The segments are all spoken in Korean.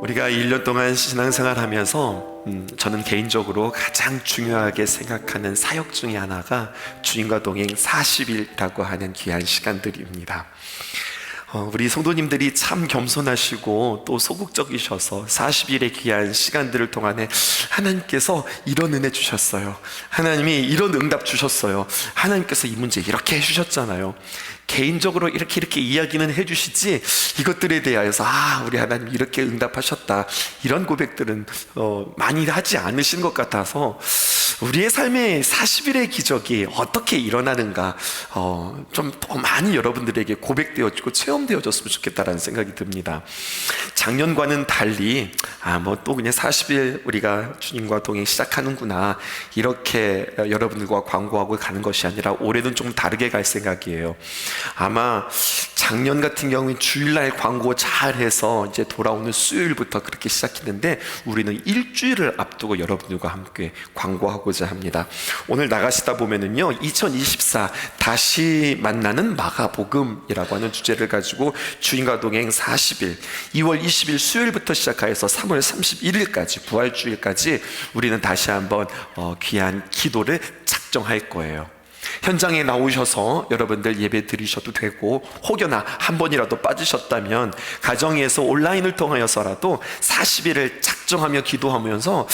우리가 1년 동안 신앙생활 하면서 저는 개인적으로 가장 중요하게 생각하는 사역 중에 하나가 주님과 동행 40일이라고 하는 귀한 시간들입니다. 우리 성도님들이 참 겸손하시고 또 소극적이셔서 40일의 귀한 시간들을 동안에 하나님께서 이런 은혜 주셨어요. 하나님이 이런 응답 주셨어요. 하나님께서 이 문제 이렇게 해주셨잖아요. 개인적으로 이렇게 이야기는 해주시지 이것들에 대하여서 우리 하나님 이렇게 응답하셨다 이런 고백들은 많이 하지 않으신 것 같아서 우리의 삶의 40일의 기적이 어떻게 일어나는가 좀 더 많이 여러분들에게 고백되어지고 체험되어졌으면 좋겠다라는 생각이 듭니다. 작년과는 달리 또 그냥 40일 우리가 주님과 동행 시작하는구나 이렇게 여러분들과 광고하고 가는 것이 아니라 올해는 좀 다르게 갈 생각이에요. 아마 작년 같은 경우는 주일날 광고 잘해서 이제 돌아오는 수요일부터 그렇게 시작했는데 우리는 일주일을 앞두고 여러분들과 함께 광고하고자 합니다. 오늘 나가시다 보면은요 2024 다시 만나는 마가복음이라고 하는 주제를 가지고 주님과 동행 40일 2월 20일 수요일부터 시작해서 3월 31일까지 부활주일까지 우리는 다시 한번 귀한 기도를 작정할 거예요. 현장에 나오셔서 여러분들 예배 드리셔도 되고 혹여나 한 번이라도 빠지셨다면 가정에서 온라인을 통하여서라도 40일을 작정하며 기도하면서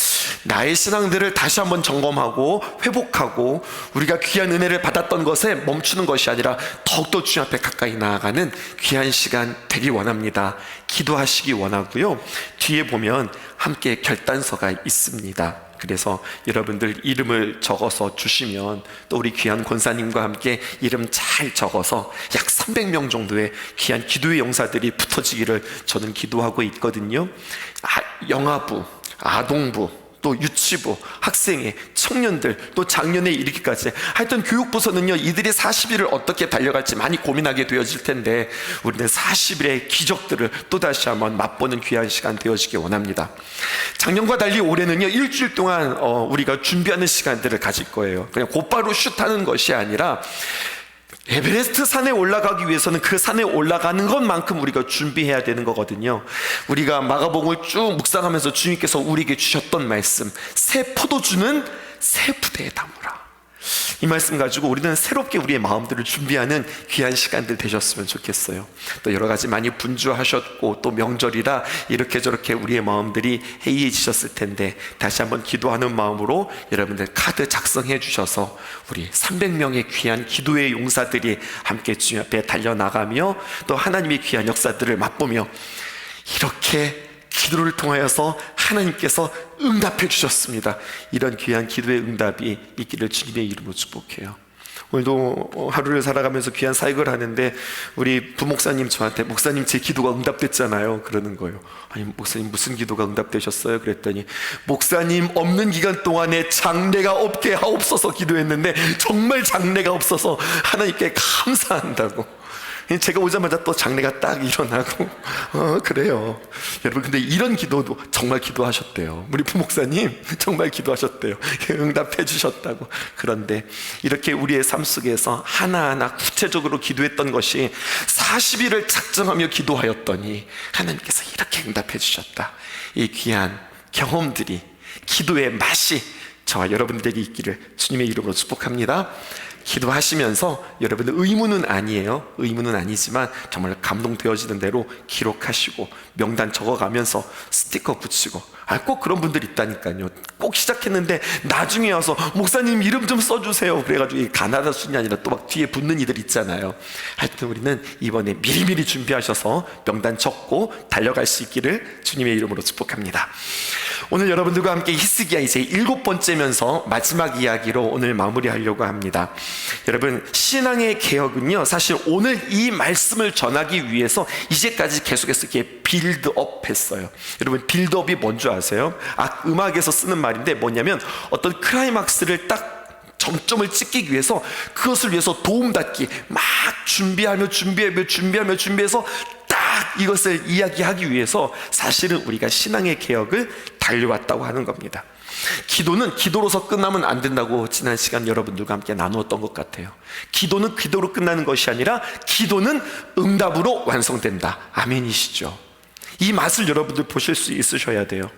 나의 신앙들을 다시 한번 점검하고 회복하고 우리가 귀한 은혜를 받았던 것에 멈추는 것이 아니라 더욱더 주님 앞에 가까이 나아가는 귀한 시간 되기 원합니다. 기도하시기 원하고요. 뒤에 보면 함께 결단서가 있습니다. 그래서 여러분들 이름을 적어서 주시면 또 우리 귀한 권사님과 함께 이름 잘 적어서 약 300명 정도의 귀한 기도의 용사들이 붙어지기를 저는 기도하고 있거든요. 영아부, 아동부, 또 유치부, 학생회, 청년들, 또 작년에 이르기까지 하여튼 교육부서는요 이들이 40일을 어떻게 달려갈지 많이 고민하게 되어질 텐데 우리는 40일의 기적들을 또다시 한번 맛보는 귀한 시간 되어지기 원합니다. 작년과 달리 올해는요 일주일 동안 우리가 준비하는 시간들을 가질 거예요. 그냥 곧바로 슛하는 것이 아니라 에베레스트 산에 올라가기 위해서는 그 산에 올라가는 것만큼 우리가 준비해야 되는 거거든요. 우리가 마가복음을 쭉 묵상하면서 주님께서 우리에게 주셨던 말씀, 새 포도주는 새 부대에 담으라, 이 말씀 가지고 우리는 새롭게 우리의 마음들을 준비하는 귀한 시간들 되셨으면 좋겠어요. 또 여러 가지 많이 분주하셨고 또 명절이라 이렇게 저렇게 우리의 마음들이 해이해지셨을 텐데 다시 한번 기도하는 마음으로 여러분들 카드 작성해 주셔서 우리 300명의 귀한 기도의 용사들이 함께 주님 앞에 달려나가며 또 하나님의 귀한 역사들을 맛보며 이렇게 기도를 통하여서 하나님께서 응답해 주셨습니다. 이런 귀한 기도의 응답이 있기를 주님의 이름으로 축복해요. 오늘도 하루를 살아가면서 귀한 사역을 하는데 우리 부목사님 저한테 목사님 제 기도가 응답됐잖아요 그러는 거예요. 아니 목사님 무슨 기도가 응답되셨어요? 그랬더니 목사님 없는 기간 동안에 장래가 없게 하옵소서 기도했는데 정말 장래가 없어서 하나님께 감사한다고. 제가 오자마자 또 장례가 딱 일어나고 그래요. 여러분 근데 이런 기도도 정말 기도하셨대요. 우리 부목사님 정말 기도하셨대요. 응답해 주셨다고. 그런데 이렇게 우리의 삶 속에서 하나하나 구체적으로 기도했던 것이 40일을 작정하며 기도하였더니 하나님께서 이렇게 응답해 주셨다. 이 귀한 경험들이 기도의 맛이 저와 여러분들에게 있기를 주님의 이름으로 축복합니다. 기도하시면서 여러분들 의무는 아니에요. 의무는 아니지만 정말 감동되어지는 대로 기록하시고 명단 적어가면서 스티커 붙이고 꼭 그런 분들 있다니까요. 꼭 시작했는데 나중에 와서 목사님 이름 좀 써주세요 그래가지고 가나다 순이 아니라 또 막 뒤에 붙는 이들 있잖아요. 하여튼 우리는 이번에 미리미리 준비하셔서 명단 적고 달려갈 수 있기를 주님의 이름으로 축복합니다. 오늘 여러분들과 함께 히스기야 이제 7번째면서 마지막 이야기로 오늘 마무리하려고 합니다. 여러분 신앙의 개혁은요 사실 오늘 이 말씀을 전하기 위해서 이제까지 계속해서 이렇게 빌드업 했어요. 여러분 빌드업이 뭔지 아세요? 음악에서 쓰는 말인데 뭐냐면 어떤 클라이막스를 딱 정점을 찍기 위해서 그것을 위해서 도움닫기 막 준비해서 딱 이것을 이야기하기 위해서 사실은 우리가 신앙의 개혁을 달려왔다고 하는 겁니다. 기도는 기도로서 끝나면 안 된다고 지난 시간 여러분들과 함께 나누었던 것 같아요. 기도는 기도로 끝나는 것이 아니라 기도는 응답으로 완성된다. 아멘이시죠? 이 맛을 여러분들 보실 수 있으셔야 돼요.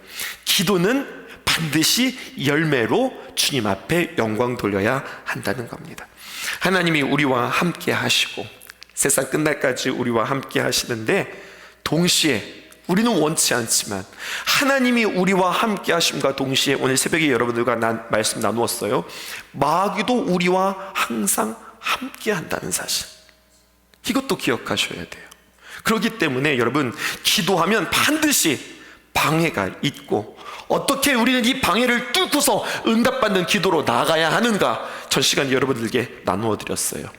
기도는 반드시 열매로 주님 앞에 영광 돌려야 한다는 겁니다. 하나님이 우리와 함께 하시고 세상 끝날까지 우리와 함께 하시는데, 동시에 우리는 원치 않지만 하나님이 우리와 함께 하심과 동시에 오늘 새벽에 여러분들과 말씀 나누었어요. 마귀도 우리와 항상 함께 한다는 사실, 이것도 기억하셔야 돼요. 그렇기 때문에 여러분, 기도하면 반드시 방해가 있고, 어떻게 우리는 이 방해를 뚫고서 응답받는 기도로 나아가야 하는가, 전 시간 여러분들께 나누어 드렸어요.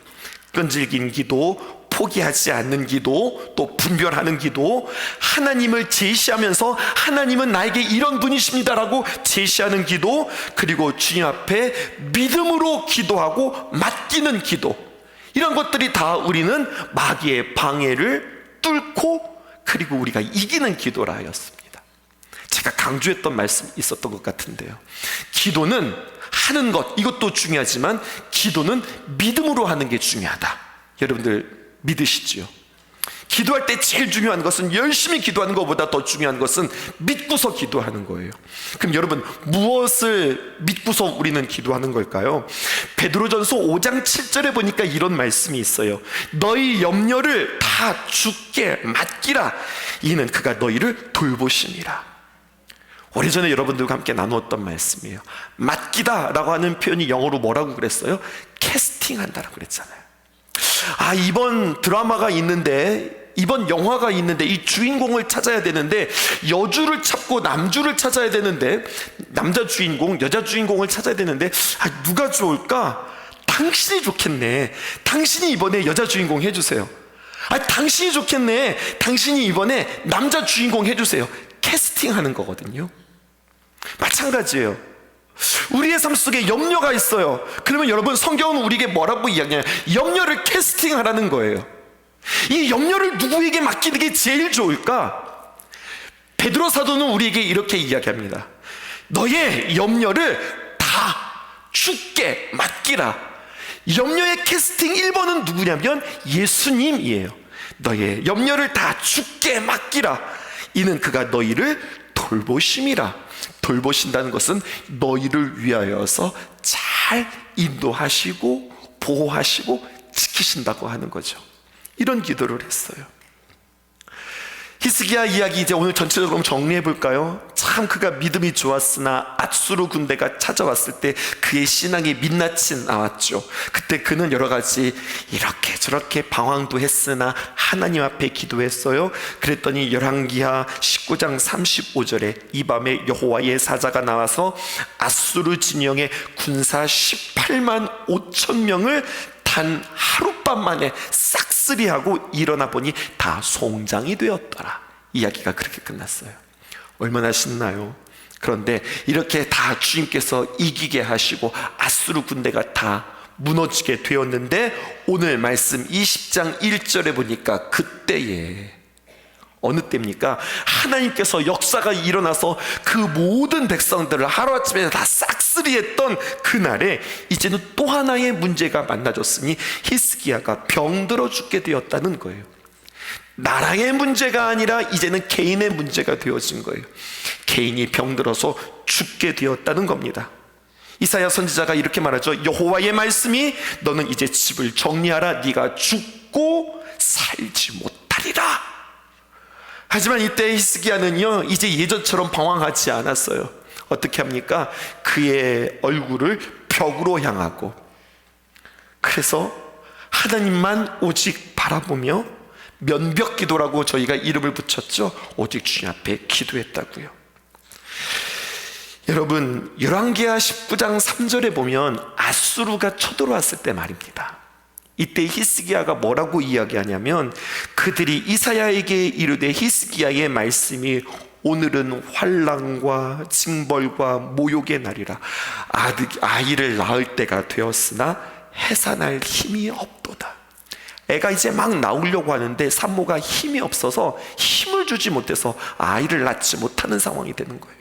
끈질긴 기도, 포기하지 않는 기도, 또 분별하는 기도, 하나님을 제시하면서 하나님은 나에게 이런 분이십니다라고 제시하는 기도, 그리고 주님 앞에 믿음으로 기도하고 맡기는 기도, 이런 것들이 다 우리는 마귀의 방해를 뚫고 그리고 우리가 이기는 기도라 하였습니다. 제가 강조했던 말씀 있었던 것 같은데요, 기도는 하는 것, 이것도 중요하지만 기도는 믿음으로 하는 게 중요하다. 여러분들 믿으시지요? 기도할 때 제일 중요한 것은, 열심히 기도하는 것보다 더 중요한 것은 믿고서 기도하는 거예요. 그럼 여러분, 무엇을 믿고서 우리는 기도하는 걸까요? 베드로전서 5장 7절에 보니까 이런 말씀이 있어요. 너희 염려를 다 주께 맡기라. 이는 그가 너희를 돌보심이라. 오래전에 여러분들과 함께 나누었던 말씀이에요. 맡기다 라고 하는 표현이 영어로 뭐라고 그랬어요? 캐스팅 한다라고 그랬잖아요. 이번 드라마가 있는데, 이번 영화가 있는데 이 주인공을 찾아야 되는데, 여주를 찾고 남주를 찾아야 되는데, 남자 주인공, 여자 주인공을 찾아야 되는데, 누가 좋을까? 당신이 좋겠네. 당신이 이번에 여자 주인공 해주세요. 당신이 좋겠네. 당신이 이번에 남자 주인공 해주세요. 캐스팅하는 거거든요. 마찬가지예요. 우리의 삶 속에 염려가 있어요. 그러면 여러분, 성경은 우리에게 뭐라고 이야기해요? 염려를 캐스팅하라는 거예요. 이 염려를 누구에게 맡기는 게 제일 좋을까? 베드로 사도는 우리에게 이렇게 이야기합니다. 너의 염려를 다 주께 맡기라. 염려의 캐스팅 1번은 누구냐면 예수님이에요. 너의 염려를 다 주께 맡기라. 이는 그가 너희를 돌보심이라. 돌보신다는 것은 너희를 위하여서 잘 인도하시고 보호하시고 지키신다고 하는 거죠. 이런 기도를 했어요. 히스기야 이야기 이제 오늘 전체적으로 정리해 볼까요? 참 그가 믿음이 좋았으나 앗수르 군대가 찾아왔을 때 그의 신앙의 민낯이 나왔죠. 그때 그는 여러 가지 이렇게 저렇게 방황도 했으나 하나님 앞에 기도했어요. 그랬더니 열왕기하 19장 35절에 이 밤에 여호와의 사자가 나와서 앗수르 진영의 군사 18만 5천 명을 단 하룻밤 만에 싹쓸이하고 일어나 보니 다 송장이 되었더라. 이야기가 그렇게 끝났어요. 얼마나 신나요? 그런데 이렇게 다 주님께서 이기게 하시고 앗수르 군대가 다 무너지게 되었는데, 오늘 말씀 20장 1절에 보니까 그때에, 어느 때입니까? 하나님께서 역사가 일어나서 그 모든 백성들을 하루아침에 다 싹쓸이했던 그날에 이제는 또 하나의 문제가 만나졌으니 히스기야가 병들어 죽게 되었다는 거예요. 나라의 문제가 아니라 이제는 개인의 문제가 되어진 거예요. 개인이 병들어서 죽게 되었다는 겁니다. 이사야 선지자가 이렇게 말하죠. 여호와의 말씀이 너는 이제 집을 정리하라. 네가 죽고 살지 못하리라. 하지만 이때 히스기야는요, 이제 예전처럼 방황하지 않았어요. 어떻게 합니까? 그의 얼굴을 벽으로 향하고, 그래서 하나님만 오직 바라보며 면벽 기도라고 저희가 이름을 붙였죠. 오직 주님 앞에 기도했다고요. 여러분, 열왕기하 19장 3절에 보면 앗수르가 쳐들어왔을 때 말입니다. 이때 히스기야가 뭐라고 이야기하냐면, 그들이 이사야에게 이르되 히스기야의 말씀이 오늘은 환난과 징벌과 모욕의 날이라. 아이를 낳을 때가 되었으나 해산할 힘이 없도다. 애가 이제 막 나오려고 하는데 산모가 힘이 없어서 힘을 주지 못해서 아이를 낳지 못하는 상황이 되는 거예요.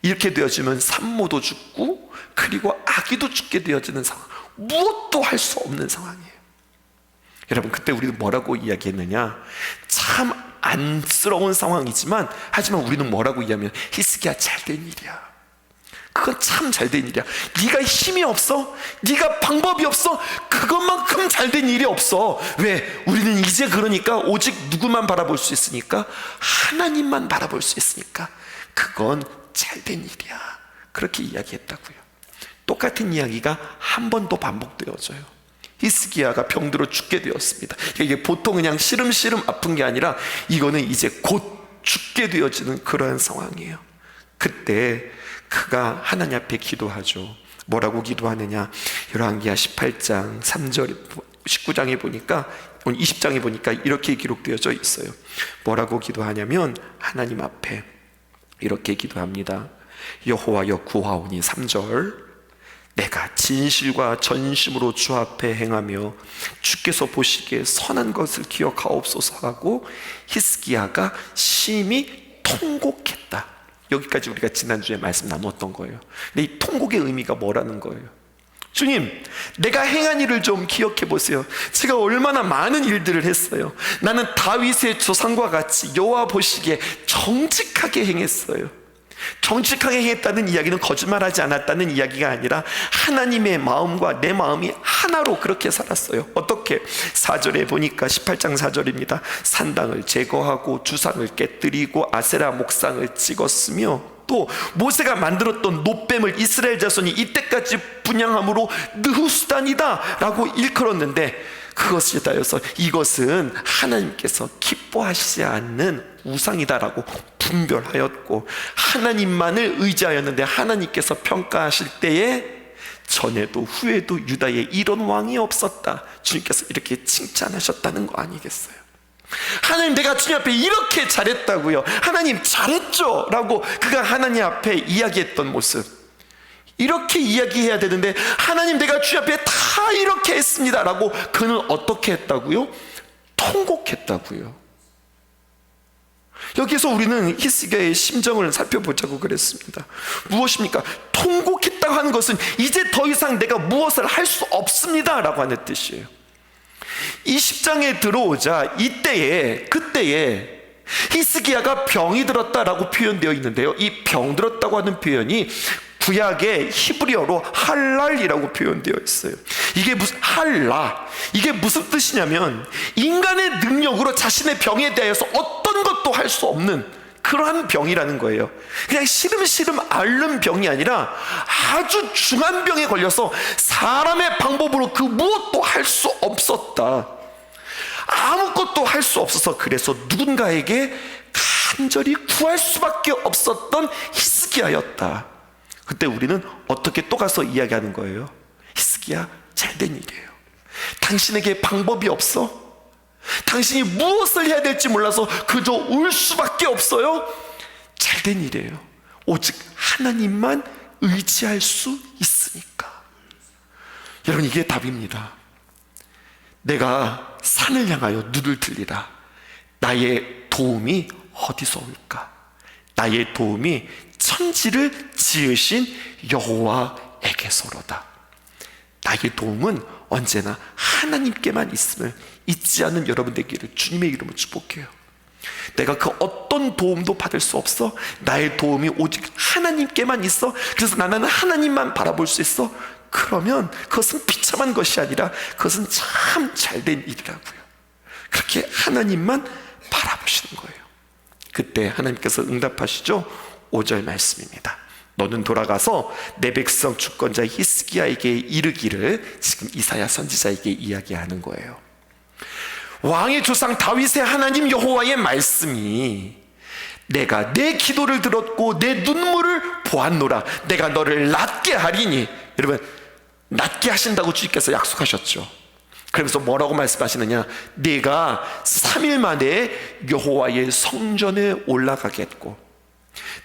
이렇게 되어지면 산모도 죽고 그리고 아기도 죽게 되어지는 상황, 무엇도 할 수 없는 상황이에요. 여러분, 그때 우리는 뭐라고 이야기했느냐? 참 안쓰러운 상황이지만, 하지만 우리는 뭐라고 이해하면, 히스기야 잘된 일이야, 그건 참 잘된 일이야. 네가 힘이 없어, 네가 방법이 없어, 그것만큼 잘된 일이 없어. 왜? 우리는 이제 그러니까 오직 누구만 바라볼 수 있으니까, 하나님만 바라볼 수 있으니까 그건 잘된 일이야, 그렇게 이야기했다고요. 똑같은 이야기가 한 번 더 반복되어져요. 히스기야가 병들어 죽게 되었습니다. 이게 보통 그냥 시름시름 아픈 게 아니라 이거는 이제 곧 죽게 되어지는 그러한 상황이에요. 그때 그가 하나님 앞에 기도하죠. 뭐라고 기도하느냐? 열왕기하 18장 3절 19장에 보니까, 20장에 보니까 이렇게 기록되어져 있어요. 뭐라고 기도하냐면 하나님 앞에 이렇게 기도합니다. 여호와여 구하오니, 3절, 내가 진실과 전심으로 주 앞에 행하며 주께서 보시기에 선한 것을 기억하옵소서 하고 히스기야가 심히 통곡했다. 여기까지 우리가 지난주에 말씀 나누었던 거예요. 근데 이 통곡의 의미가 뭐라는 거예요? 주님, 내가 행한 일을 좀 기억해 보세요. 제가 얼마나 많은 일들을 했어요. 나는 다윗의 조상과 같이 여호와 보시기에 정직하게 행했어요. 정직하게 행했다는 이야기는 거짓말하지 않았다는 이야기가 아니라 하나님의 마음과 내 마음이 하나로 그렇게 살았어요. 어떻게? 4절에 보니까, 18장 4절입니다. 산당을 제거하고 주상을 깨뜨리고 아세라 목상을 찍었으며, 또 모세가 만들었던 놋뱀을 이스라엘 자손이 이때까지 분향함으로 느후수단이다 라고 일컬었는데, 그것이 다여서 이것은 하나님께서 기뻐하시지 않는 우상이다라고 분별하였고, 하나님만을 의지하였는데 하나님께서 평가하실 때에 전에도 후에도 유다에 이런 왕이 없었다, 주님께서 이렇게 칭찬하셨다는 거 아니겠어요? 하나님, 내가 주님 앞에 이렇게 잘했다고요. 하나님 잘했죠 라고 그가 하나님 앞에 이야기했던 모습, 이렇게 이야기해야 되는데, 하나님 내가 주님 앞에 다 이렇게 했습니다 라고 그는 어떻게 했다고요? 통곡했다고요. 여기서 우리는 히스기야의 심정을 살펴보자고 그랬습니다. 무엇입니까? 통곡했다고 하는 것은 이제 더 이상 내가 무엇을 할 수 없습니다 라고 하는 뜻이에요. 20장에 들어오자 그때에 히스기야가 병이 들었다라고 표현되어 있는데요, 이 병 들었다고 하는 표현이 구약의 히브리어로 할랄이라고 표현되어 있어요. 이게 무슨 뜻이냐면, 인간의 능력으로 자신의 병에 대해서 어떤 것도 할 수 없는 그러한 병이라는 거예요. 그냥 시름시름 앓는 병이 아니라 아주 중한 병에 걸려서 사람의 방법으로 그 무엇도 할 수 없었다, 아무것도 할 수 없어서 그래서 누군가에게 간절히 구할 수밖에 없었던 히스기야였다. 그때 우리는 어떻게 또 가서 이야기하는 거예요? 히스기야 잘된 일이에요. 당신에게 방법이 없어? 당신이 무엇을 해야 될지 몰라서 그저 울 수밖에 없어요? 잘된 일이에요. 오직 하나님만 의지할 수 있으니까. 여러분, 이게 답입니다. 내가 산을 향하여 눈을 들리라. 나의 도움이 어디서 올까? 나의 도움이 천지를 지으신 여호와에게서로다. 나의 도움은 언제나 하나님께만 있음을 잊지 않는 여러분 되기를 주님의 이름으로 축복해요. 내가 그 어떤 도움도 받을 수 없어. 나의 도움이 오직 하나님께만 있어. 그래서 나는 하나님만 바라볼 수 있어. 그러면 그것은 비참한 것이 아니라 그것은 참 잘된 일이라고요. 그렇게 하나님만 바라보시는 거예요. 그때 하나님께서 응답하시죠. 5절 말씀입니다. 너는 돌아가서 내 백성 주권자 히스기야에게 이르기를, 지금 이사야 선지자에게 이야기하는 거예요. 왕의 조상 다윗의 하나님 여호와의 말씀이, 내가 내 기도를 들었고 내 눈물을 보았노라. 내가 너를 낫게 하리니. 여러분, 낫게 하신다고 주님께서 약속하셨죠. 그러면서 뭐라고 말씀하시느냐? 네가 3일 만에 여호와의 성전에 올라가겠고,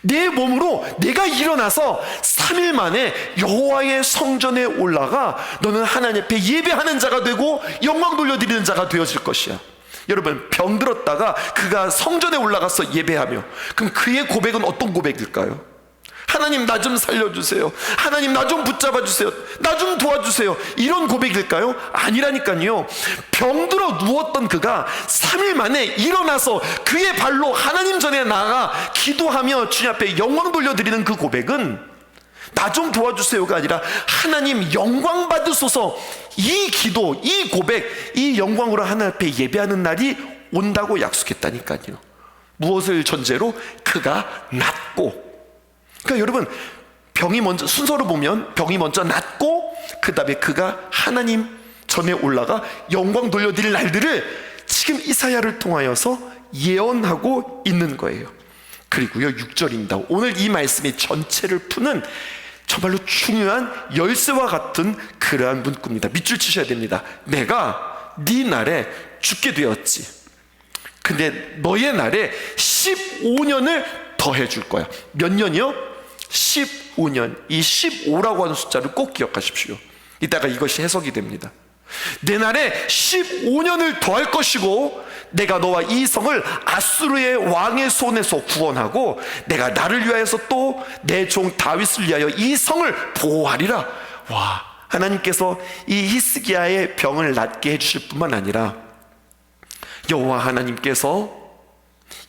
내 몸으로 내가 일어나서 3일 만에 여호와의 성전에 올라가 너는 하나님 앞에 예배하는 자가 되고 영광 돌려드리는 자가 되어질 것이야. 여러분, 병들었다가 그가 성전에 올라가서 예배하며, 그럼 그의 고백은 어떤 고백일까요? 하나님 나 좀 살려주세요. 하나님 나 좀 붙잡아 주세요. 나 좀 도와주세요. 이런 고백일까요? 아니라니까요. 병들어 누웠던 그가 3일 만에 일어나서 그의 발로 하나님 전에 나아가 기도하며 주님 앞에 영광 돌려드리는 그 고백은 나 좀 도와주세요가 아니라 하나님 영광 받으소서, 이 기도, 이 고백, 이 영광으로 하나님 앞에 예배하는 날이 온다고 약속했다니까요. 무엇을 전제로? 그가 낫고. 그러니까 여러분, 병이 먼저, 순서로 보면 병이 먼저 낫고 그 다음에 그가 하나님 전에 올라가 영광 돌려드릴 날들을 지금 이사야를 통하여서 예언하고 있는 거예요. 그리고요 6절입니다. 오늘 이 말씀의 전체를 푸는 정말로 중요한 열쇠와 같은 그러한 문구입니다. 밑줄 치셔야 됩니다. 내가 네 날에 죽게 되었지. 근데 너의 날에 15년을 더해 줄 거야. 몇 년이요? 15년. 이 15라고 하는 숫자를 꼭 기억하십시오. 이따가 이것이 해석이 됩니다. 내 날에 15년을 더할 것이고 내가 너와 이 성을 아수르의 왕의 손에서 구원하고 내가 나를 위하여서 또 내 종 다윗을 위하여 이 성을 보호하리라. 와, 하나님께서 이 히스기야의 병을 낫게 해주실 뿐만 아니라 여호와 하나님께서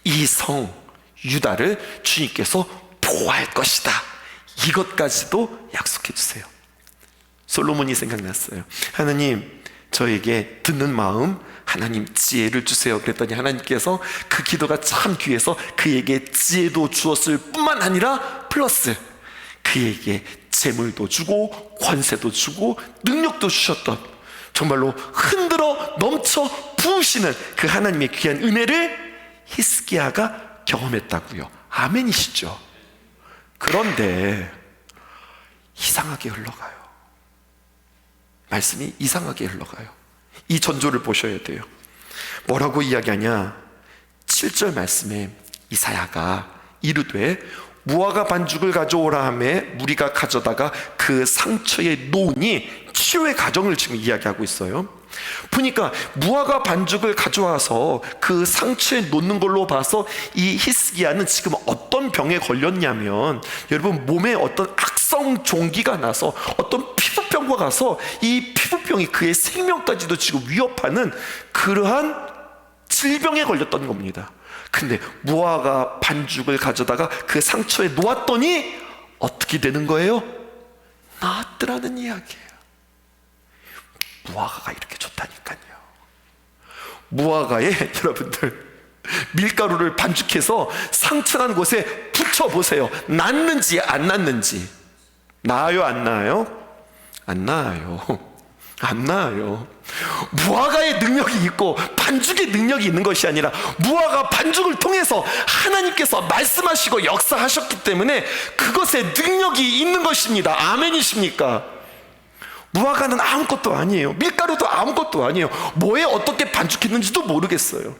이 성 유다를 주님께서 보호할 것이다. 이것까지도 약속해 주세요. 솔로몬이 생각났어요. 하나님, 저에게 듣는 마음, 하나님 지혜를 주세요. 그랬더니 하나님께서 그 기도가 참 귀해서 그에게 지혜도 주었을 뿐만 아니라 플러스 그에게 재물도 주고 권세도 주고 능력도 주셨던, 정말로 흔들어 넘쳐 부으시는 그 하나님의 귀한 은혜를 히스기야가 경험했다고요. 아멘이시죠? 그런데 이상하게 흘러가요. 말씀이 이상하게 흘러가요. 이 전조를 보셔야 돼요. 뭐라고 이야기하냐? 7절 말씀에 이사야가 이르되 무화과 반죽을 가져오라 하매 무리가 가져다가 그 상처에 놓으니 치유의 과정을 지금 이야기하고 있어요. 보니까 무화과 반죽을 가져와서 그 상처에 놓는 걸로 봐서 이 히스기야는 지금 어떤 병에 걸렸냐면, 여러분, 몸에 어떤 악성 종기가 나서 어떤 피부병과 가서 이 피부병이 그의 생명까지도 지금 위협하는 그러한 질병에 걸렸던 겁니다. 근데 무화과 반죽을 가져다가 그 상처에 놓았더니 어떻게 되는 거예요? 나았더라는 이야기예요. 무화과가 이렇게 좋다니까요. 무화과에 여러분들 밀가루를 반죽해서 상처난 곳에 붙여보세요. 낫는지 안 낫는지. 나아요 안 나아요? 안 나아요. 안 나아요. 무화과의 능력이 있고 반죽의 능력이 있는 것이 아니라 무화과 반죽을 통해서 하나님께서 말씀하시고 역사하셨기 때문에 그것에 능력이 있는 것입니다. 아멘이십니까? 무화과는 아무것도 아니에요. 밀가루도 아무것도 아니에요. 뭐에 어떻게 반죽했는지도 모르겠어요.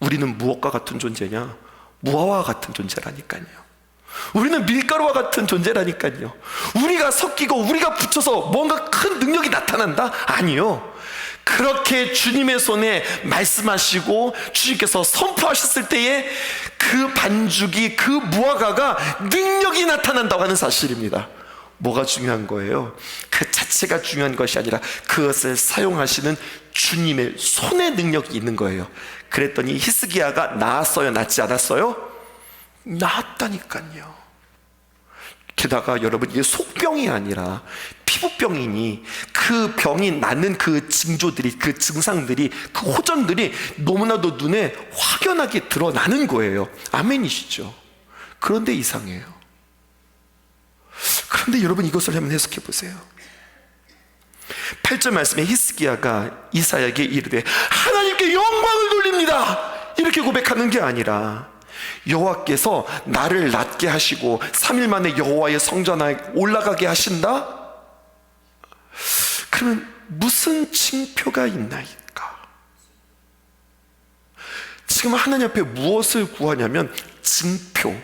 우리는 무엇과 같은 존재냐? 무화과와 같은 존재라니까요. 우리는 밀가루와 같은 존재라니까요. 우리가 섞이고 우리가 붙여서 뭔가 큰 능력이 나타난다? 아니요. 그렇게 주님의 손에 말씀하시고 주님께서 선포하셨을 때에 그 반죽이, 그 무화과가 능력이 나타난다고 하는 사실입니다. 뭐가 중요한 거예요? 그 자체가 중요한 것이 아니라 그것을 사용하시는 주님의 손의 능력이 있는 거예요. 그랬더니 히스기야가 나았어요? 낫지 않았어요? 나았다니까요. 게다가 여러분, 이게 속병이 아니라 피부병이니 그 병이 낫는 그 징조들이, 그 증상들이, 그 호전들이 너무나도 눈에 확연하게 드러나는 거예요. 아멘이시죠? 그런데 이상해요. 그런데 여러분, 이것을 한번 해석해 보세요. 8절 말씀에 히스기야가 이사야에게 이르되 하나님께 영광을 돌립니다, 이렇게 고백하는 게 아니라 여호와께서 나를 낫게 하시고 3일 만에 여호와의 성전에 올라가게 하신다? 그러면 무슨 징표가 있나이까? 지금 하나님 앞에 무엇을 구하냐면 징표,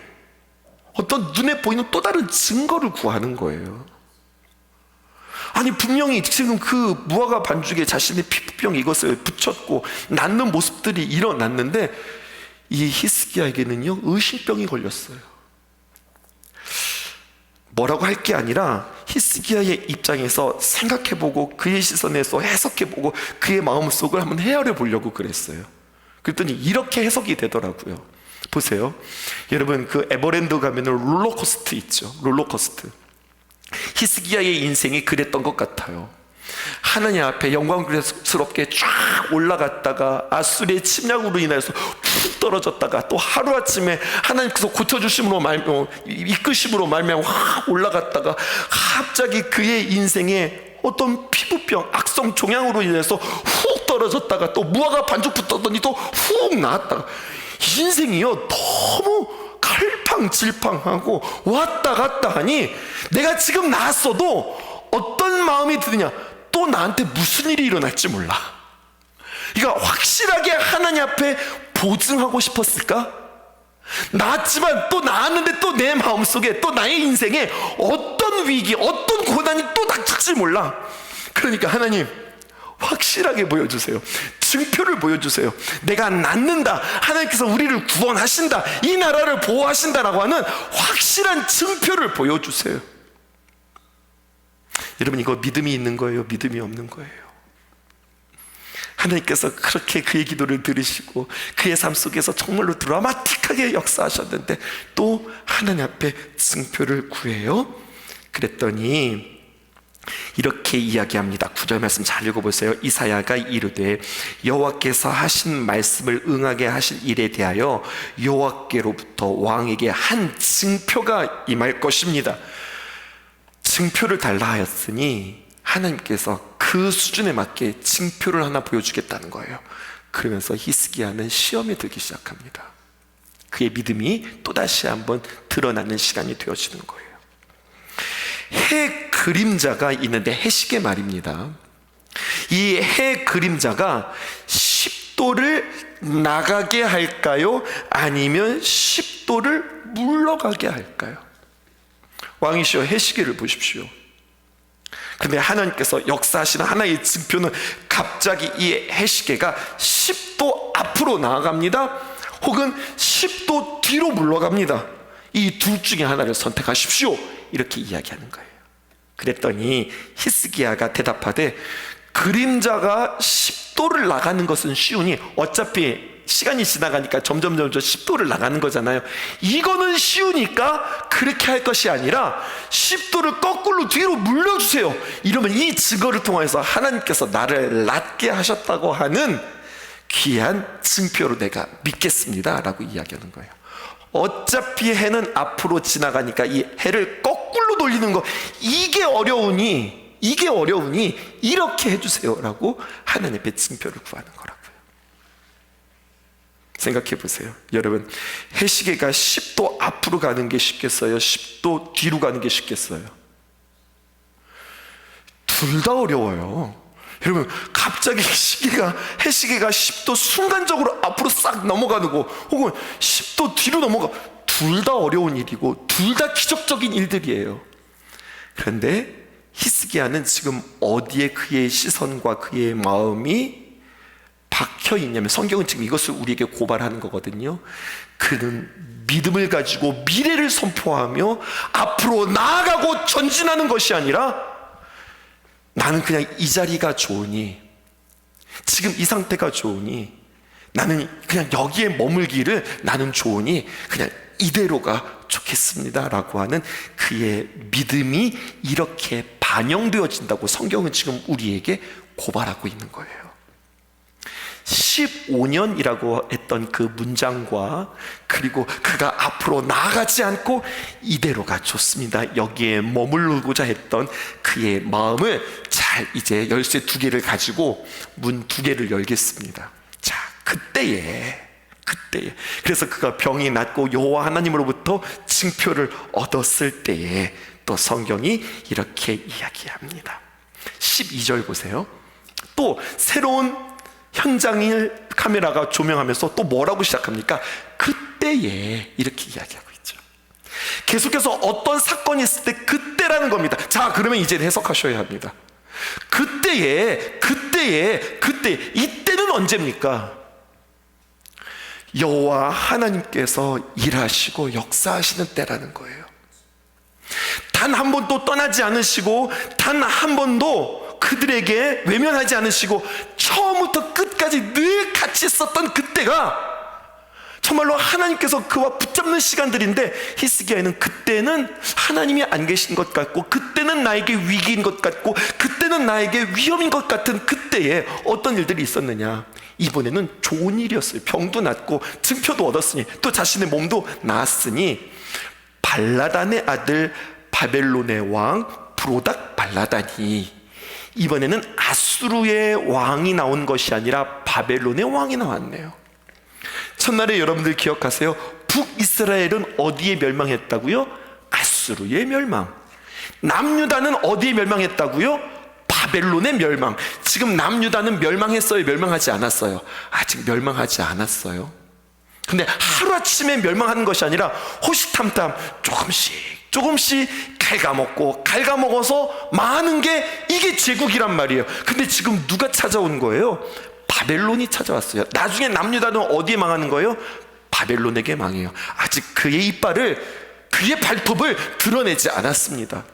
어떤 눈에 보이는 또 다른 증거를 구하는 거예요. 아니, 분명히 지금 그 무화과 반죽에 자신의 피부병 이것을 붙였고 낫는 모습들이 일어났는데 이 히스기야에게는요 의심병이 걸렸어요. 뭐라고 할 게 아니라 히스기야의 입장에서 생각해보고 그의 시선에서 해석해보고 그의 마음속을 한번 헤아려 보려고 그랬어요. 그랬더니 이렇게 해석이 되더라고요. 보세요. 여러분, 그 에버랜드 가면 롤러코스터 있죠. 롤러코스터. 히스기야의 인생이 그랬던 것 같아요. 하나님 앞에 영광스럽게 쫙 올라갔다가 아수리의 침략으로 인해서 푹 떨어졌다가 또 하루아침에 하나님께서 고쳐주심으로 이끄심으로 말미암아 확 올라갔다가 갑자기 그의 인생에 어떤 피부병, 악성 종양으로 인해서 훅 떨어졌다가 또 무화과 반죽 붙었더니 또 훅 나왔다가, 인생이요 너무 갈팡질팡하고 왔다 갔다 하니 내가 지금 나았어도 어떤 마음이 드느냐, 또 나한테 무슨 일이 일어날지 몰라. 그러니까 확실하게 하나님 앞에 보증하고 싶었을까? 나았지만 또 나았는데 또 내 마음속에 또 나의 인생에 어떤 위기, 어떤 고난이 또 닥칠지 몰라. 그러니까 하나님 확실하게 보여주세요. 증표를 보여주세요. 내가 낫는다, 하나님께서 우리를 구원하신다, 이 나라를 보호하신다라고 하는 확실한 증표를 보여주세요. 여러분, 이거 믿음이 있는 거예요? 믿음이 없는 거예요? 하나님께서 그렇게 그의 기도를 들으시고 그의 삶 속에서 정말로 드라마틱하게 역사하셨는데 또 하나님 앞에 증표를 구해요? 그랬더니 이렇게 이야기합니다. 9절 말씀 잘 읽어보세요. 이사야가 이르되 여호와께서 하신 말씀을 응하게 하실 일에 대하여 여호와께로부터 왕에게 한 증표가 임할 것입니다. 증표를 달라 하였으니 하나님께서 그 수준에 맞게 증표를 하나 보여주겠다는 거예요. 그러면서 히스기야는 시험에 들기 시작합니다. 그의 믿음이 또다시 한번 드러나는 시간이 되어지는 거예요. 해 그림자가 있는데, 해시계 말입니다. 이 해 그림자가 10도를 나가게 할까요? 아니면 10도를 물러가게 할까요? 왕이시여, 해시계를 보십시오. 근데 하나님께서 역사하시는 하나의 증표는 갑자기 이 해시계가 10도 앞으로 나아갑니다, 혹은 10도 뒤로 물러갑니다. 이 둘 중에 하나를 선택하십시오, 이렇게 이야기하는 거예요. 그랬더니 히스기야가 대답하되 그림자가 10도를 나가는 것은 쉬우니, 어차피 시간이 지나가니까 점점 10도를 나가는 거잖아요. 이거는 쉬우니까 그렇게 할 것이 아니라 10도를 거꾸로 뒤로 물려주세요. 이러면 이 증거를 통해서 하나님께서 나를 낫게 하셨다고 하는 귀한 증표로 내가 믿겠습니다 라고 이야기하는 거예요. 어차피 해는 앞으로 지나가니까 이 해를 거꾸로 돌리는 거, 이게 어려우니 이렇게 해주세요 라고 하나님의 증표를 구하는 거라고요. 생각해 보세요. 여러분, 해시계가 10도 앞으로 가는 게 쉽겠어요? 10도 뒤로 가는 게 쉽겠어요? 둘 다 어려워요. 여러분, 갑자기 해시계가 10도 순간적으로 앞으로 싹 넘어가는 거, 혹은 10도 뒤로 넘어가, 둘 다 어려운 일이고 둘 다 기적적인 일들이에요. 그런데 히스기야는 지금 어디에 그의 시선과 그의 마음이 박혀 있냐면, 성경은 지금 이것을 우리에게 고발하는 거거든요. 그는 믿음을 가지고 미래를 선포하며 앞으로 나아가고 전진하는 것이 아니라, 나는 그냥 이 자리가 좋으니, 지금 이 상태가 좋으니, 나는 그냥 여기에 머물기를 나는 좋으니 그냥 이대로가 좋겠습니다 라고 하는 그의 믿음이 이렇게 반영되어진다고 성경은 지금 우리에게 고발하고 있는 거예요. 15년이라고 했던 그 문장과, 그리고 그가 앞으로 나아가지 않고 이대로가 좋습니다, 여기에 머무르고자 했던 그의 마음을 잘, 이제 열쇠 2개를 가지고 문 2개를 열겠습니다. 자, 그때에 그래서 그가 병이 낫고 여호와 하나님으로부터 징표를 얻었을 때에 또 성경이 이렇게 이야기합니다. 12절 보세요. 또 새로운 현장을 카메라가 조명하면서 또 뭐라고 시작합니까? 그때에, 이렇게 이야기하고 있죠. 계속해서 어떤 사건이 있을 때 그때라는 겁니다. 자, 그러면 이제 해석하셔야 합니다. 그때, 이때는 언제입니까? 여호와 하나님께서 일하시고 역사하시는 때라는 거예요. 단 한 번도 떠나지 않으시고 단 한 번도 그들에게 외면하지 않으시고 처음부터 끝까지 늘 같이 있었던 그때가 정말로 하나님께서 그와 붙잡는 시간들인데, 히스기야는 그때는 하나님이 안 계신 것 같고, 그때는 나에게 위기인 것 같고, 그때는 나에게 위험인 것 같은 그때에 어떤 일들이 있었느냐? 이번에는 좋은 일이었어요. 병도 낫고 증표도 얻었으니 또 자신의 몸도 나았으니 발라단의 아들 바벨론의 왕 브로닥 발라단이, 이번에는 아수르의 왕이 나온 것이 아니라 바벨론의 왕이 나왔네요. 첫날에 여러분들 기억하세요? 북이스라엘은 어디에 멸망했다고요? 아수르의 멸망. 남유다는 어디에 멸망했다고요? 바벨론의 멸망. 지금 남유다는 멸망했어요? 멸망하지 않았어요? 아직 멸망하지 않았어요. 근데 하루아침에 멸망하는 것이 아니라 호시탐탐 조금씩 갉아먹어서 많은 게 이게 제국이란 말이에요. 근데 지금 누가 찾아온 거예요? 바벨론이 찾아왔어요. 나중에 남유다는 어디에 망하는 거예요? 바벨론에게 망해요. 아직 그의 이빨을, 그의 발톱을 드러내지 않았습니다.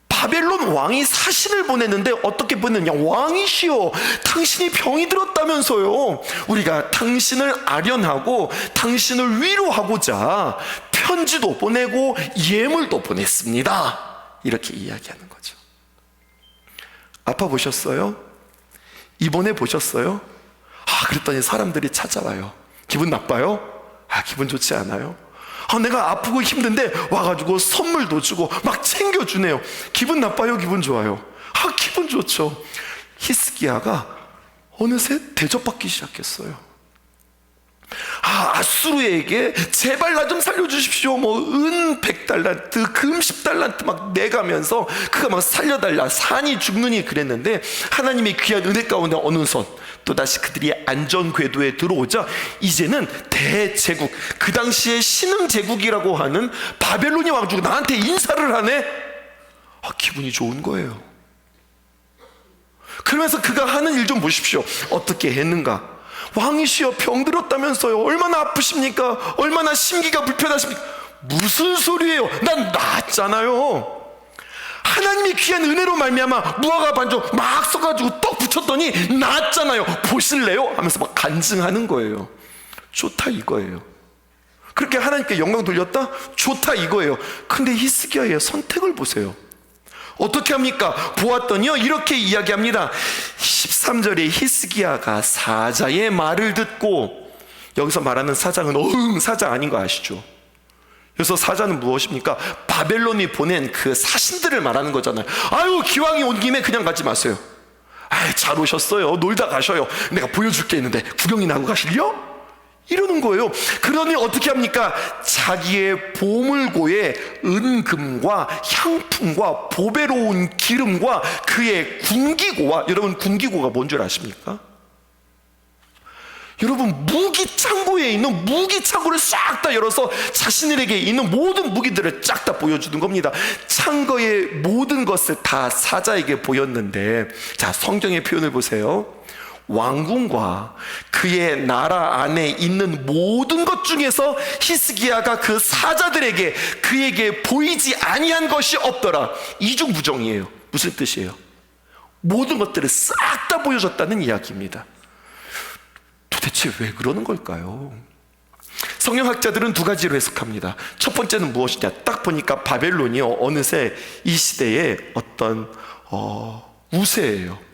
바벨론 왕이 사신을 보냈는데 어떻게 보냈느냐? 왕이시여, 당신이 병이 들었다면서요. 우리가 당신을 아련하고 당신을 위로하고자 편지도 보내고 예물도 보냈습니다. 이렇게 이야기하는 거죠. 아파 보셨어요? 입원해 보셨어요? 그랬더니 사람들이 찾아와요. 기분 나빠요? 기분 좋지 않아요? 내가 아프고 힘든데 와가지고 선물도 주고 막 챙겨주네요. 기분 나빠요? 기분 좋아요? 기분 좋죠. 히스기야가 어느새 대접받기 시작했어요. 아수르에게 제발 나 좀 살려주십시오. 은 100달란트, 금 10달란트 막 내가면서 그가 막 살려달라, 산이 죽느니 그랬는데, 하나님의 귀한 은혜 가운데 어느 선 또다시 그들이 안전 궤도에 들어오자 이제는 대제국, 그 당시에 신흥제국이라고 하는 바벨론이 와가지고 나한테 인사를 하네. 기분이 좋은 거예요. 그러면서 그가 하는 일 좀 보십시오. 어떻게 했는가? 왕이시여, 병들었다면서요. 얼마나 아프십니까? 얼마나 심기가 불편하십니까? 무슨 소리예요? 난 나았잖아요. 하나님이 귀한 은혜로 말미암아 무화과 반죽 막 써가지고 떡 붙였더니 나았잖아요. 보실래요? 하면서 막 간증하는 거예요. 좋다 이거예요. 그렇게 하나님께 영광 돌렸다? 좋다 이거예요. 근데 히스기야의 선택을 보세요. 어떻게 합니까? 보았더니요, 이렇게 이야기합니다. 13절에 히스기야가 사자의 말을 듣고, 여기서 말하는 사자는 사자 아닌 거 아시죠? 그래서 사자는 무엇입니까? 바벨론이 보낸 그 사신들을 말하는 거잖아요. 기왕이 온 김에 그냥 가지 마세요. 잘 오셨어요. 놀다 가셔요. 내가 보여줄 게 있는데 구경이나 하고 가실려? 이러는 거예요. 그러니 어떻게 합니까? 자기의 보물고에 은금과 향품과 보배로운 기름과 그의 군기고와, 여러분 군기고가 뭔 줄 아십니까? 여러분, 무기창고에 있는 무기창고를 싹 다 열어서 자신에게 있는 모든 무기들을 쫙 다 보여주는 겁니다. 창고의 모든 것을 다 사자에게 보였는데, 자, 성경의 표현을 보세요. 왕궁과 그의 나라 안에 있는 모든 것 중에서 히스기야가 그 사자들에게 그에게 보이지 아니한 것이 없더라. 이중부정이에요. 무슨 뜻이에요? 모든 것들을 싹 다 보여줬다는 이야기입니다. 도대체 왜 그러는 걸까요? 성경학자들은 두 가지로 해석합니다. 첫 번째는 무엇이냐? 딱 보니까 바벨론이요, 어느새 이 시대의 어떤 우세예요.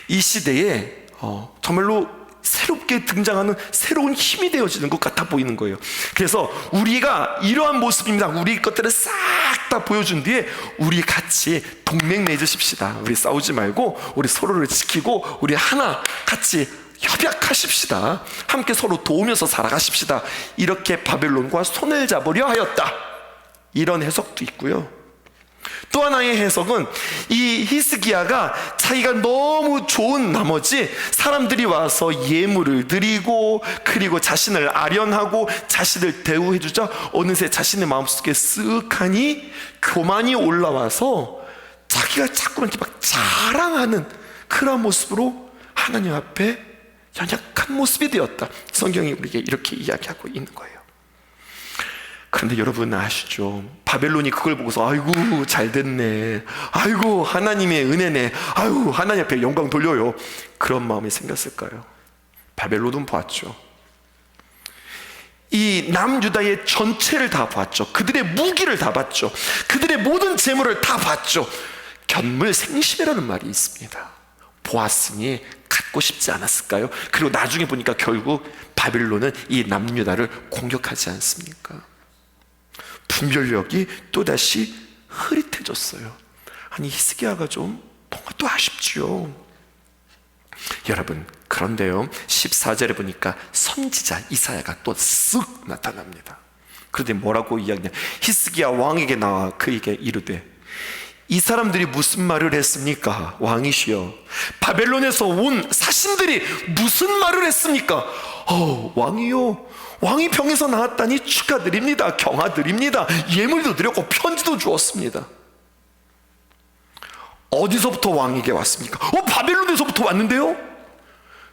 이 시대에 정말로 새롭게 등장하는 새로운 힘이 되어지는 것 같아 보이는 거예요. 그래서 우리가 이러한 모습입니다. 우리 것들을 싹 다 보여준 뒤에 우리 같이 동맹 맺으십시다. 우리 싸우지 말고 우리 서로를 지키고 우리 하나 같이 협약하십시다. 함께 서로 도우면서 살아가십시다. 이렇게 바벨론과 손을 잡으려 하였다. 이런 해석도 있고요. 또 하나의 해석은 이 히스기야가 자기가 너무 좋은 나머지 사람들이 와서 예물을 드리고 그리고 자신을 아련하고 자신을 대우해주자 어느새 자신의 마음속에 쓱하니 교만이 올라와서 자기가 자꾸 이렇게 막 자랑하는 그런 모습으로 하나님 앞에 연약한 모습이 되었다. 성경이 우리에게 이렇게 이야기하고 있는 거예요. 그런데 여러분 아시죠? 바벨론이 그걸 보고서 아이고 잘 됐네, 아이고 하나님의 은혜네, 아이고 하나님 앞에 영광 돌려요, 그런 마음이 생겼을까요? 바벨론은 봤죠. 이 남유다의 전체를 다 봤죠. 그들의 무기를 다 봤죠. 그들의 모든 재물을 다 봤죠. 견물생심이라는 말이 있습니다. 보았으니 갖고 싶지 않았을까요? 그리고 나중에 보니까 결국 바벨론은 이 남유다를 공격하지 않습니까? 분별력이 또다시 흐릿해졌어요. 아니 히스기야가 좀 뭔가 또 아쉽지요. 여러분, 그런데요 14절에 보니까 선지자 이사야가 또 쓱 나타납니다. 그런데 뭐라고 이야기냐, 히스기야 왕에게 나와 그에게 이르되 이 사람들이 무슨 말을 했습니까? 왕이시여, 바벨론에서 온 사신들이 무슨 말을 했습니까? 왕이요, 왕이 병에서 나았다니 축하드립니다, 경하드립니다, 예물도 드렸고 편지도 주었습니다. 어디서부터 왕에게 왔습니까? 바벨론에서부터 왔는데요?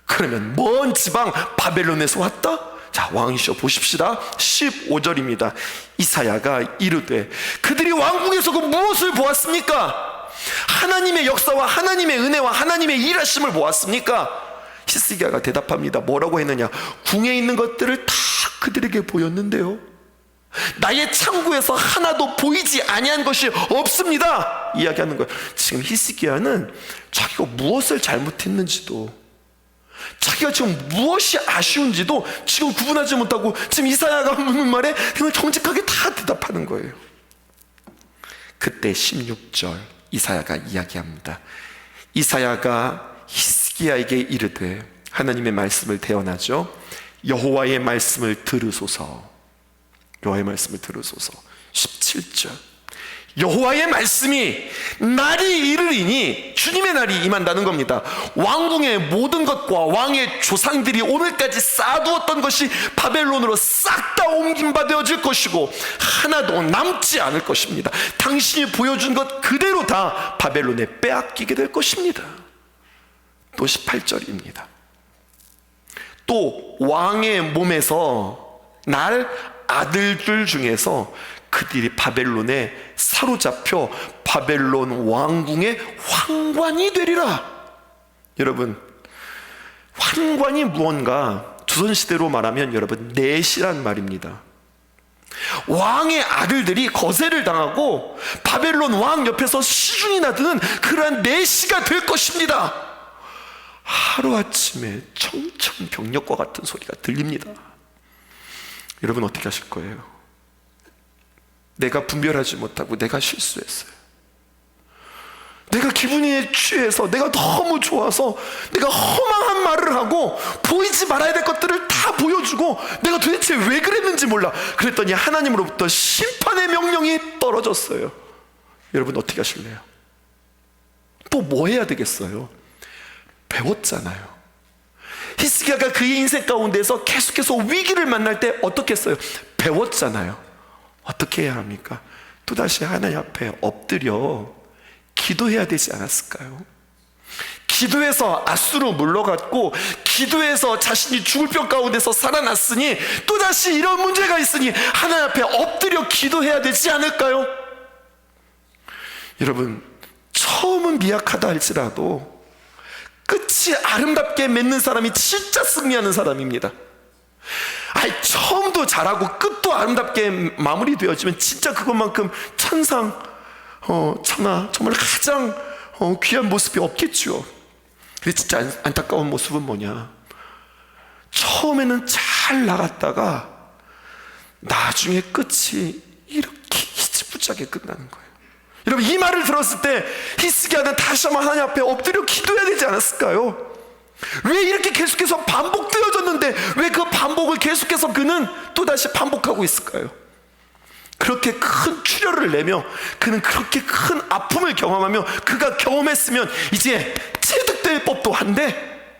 그러면 먼 지방 바벨론에서 왔다? 자, 왕이시여 보십시다. 15절입니다. 이사야가 이르되 그들이 왕궁에서 그 무엇을 보았습니까? 하나님의 역사와 하나님의 은혜와 하나님의 일하심을 보았습니까? 히스기야가 대답합니다. 뭐라고 했느냐? 궁에 있는 것들을 다 그들에게 보였는데요, 나의 창고에서 하나도 보이지 아니한 것이 없습니다, 이야기하는 거예요. 지금 히스기야는 자기가 무엇을 잘못했는지도, 자기가 지금 무엇이 아쉬운지도 지금 구분하지 못하고 지금 이사야가 묻는 말에 그냥 정직하게 다 대답하는 거예요. 그때 16절 이사야가 이야기합니다. 이사야가 히스기야에게 이르되, 하나님의 말씀을 대언하죠. 여호와의 말씀을 들으소서, 여호와의 말씀을 들으소서. 17절 여호와의 말씀이 날이 이르리니, 주님의 날이 임한다는 겁니다. 왕궁의 모든 것과 왕의 조상들이 오늘까지 쌓아두었던 것이 바벨론으로 싹 다 옮긴 바 되어질 것이고 하나도 남지 않을 것입니다. 당신이 보여준 것 그대로 다 바벨론에 빼앗기게 될 것입니다. 또 18절입니다. 또 왕의 몸에서 날 아들들 중에서 그들이 바벨론에 사로잡혀 바벨론 왕궁의 황관이 되리라. 여러분, 황관이 무언가 조선시대로 말하면 여러분 넷이란 말입니다. 왕의 아들들이 거세를 당하고 바벨론 왕 옆에서 시중이 나드는 그러한 넷이가 될 것입니다. 하루아침에 청천벽력과 같은 소리가 들립니다. 여러분 어떻게 하실 거예요? 내가 분별하지 못하고 내가 실수했어요. 내가 기분이 취해서, 내가 너무 좋아서 내가 허망한 말을 하고 보이지 말아야 될 것들을 다 보여주고 내가 도대체 왜 그랬는지 몰라. 그랬더니 하나님으로부터 심판의 명령이 떨어졌어요. 여러분 어떻게 하실래요? 또 뭐 해야 되겠어요? 배웠잖아요. 히스기야가 그의 인생 가운데서 계속해서 위기를 만날 때 어떻게 했어요? 배웠잖아요. 어떻게 해야 합니까? 또다시 하나님 앞에 엎드려 기도해야 되지 않았을까요? 기도해서 앗수로 물러갔고 기도해서 자신이 죽을 병 가운데서 살아났으니 또다시 이런 문제가 있으니 하나님 앞에 엎드려 기도해야 되지 않을까요? 여러분, 처음은 미약하다 할지라도 끝이 아름답게 맺는 사람이 진짜 승리하는 사람입니다. 처음도 잘하고 끝도 아름답게 마무리되어지면 진짜 그것만큼 천상 천하 정말 가장 귀한 모습이 없겠죠. 근데 진짜 안타까운 모습은 뭐냐, 처음에는 잘 나갔다가 나중에 끝이 이렇게 희지부지하게 끝나는 거예요. 여러분, 이 말을 들었을 때 히스기야는 다시 한번 하나님 앞에 엎드려 기도해야 되지 않았을까요? 왜 이렇게 계속해서 반복되어졌는데 왜 그 반복을 계속해서 그는 또다시 반복하고 있을까요? 그렇게 큰 출혈을 내며 그는 그렇게 큰 아픔을 경험하며 그가 경험했으면 이제 체득될 법도 한데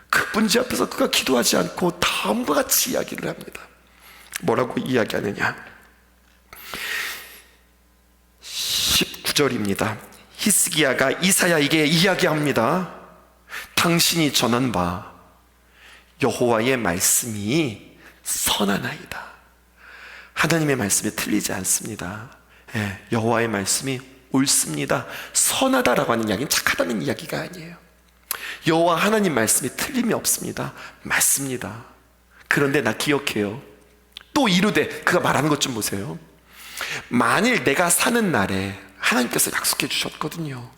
그 문제 앞에서 그가 기도하지 않고 다음과 같이 이야기를 합니다. 뭐라고 이야기하느냐, 19절입니다. 히스기야가 이사야에게 이야기합니다. 당신이 전한 바 여호와의 말씀이 선하나이다. 하나님의 말씀이 틀리지 않습니다. 여호와의 말씀이 옳습니다. 선하다라고 하는 이야기는 착하다는 이야기가 아니에요. 여호와 하나님 말씀이 틀림이 없습니다. 맞습니다. 그런데 나 기억해요. 또 이르되, 그가 말하는 것 좀 보세요. 만일 내가 사는 날에 하나님께서 약속해 주셨거든요.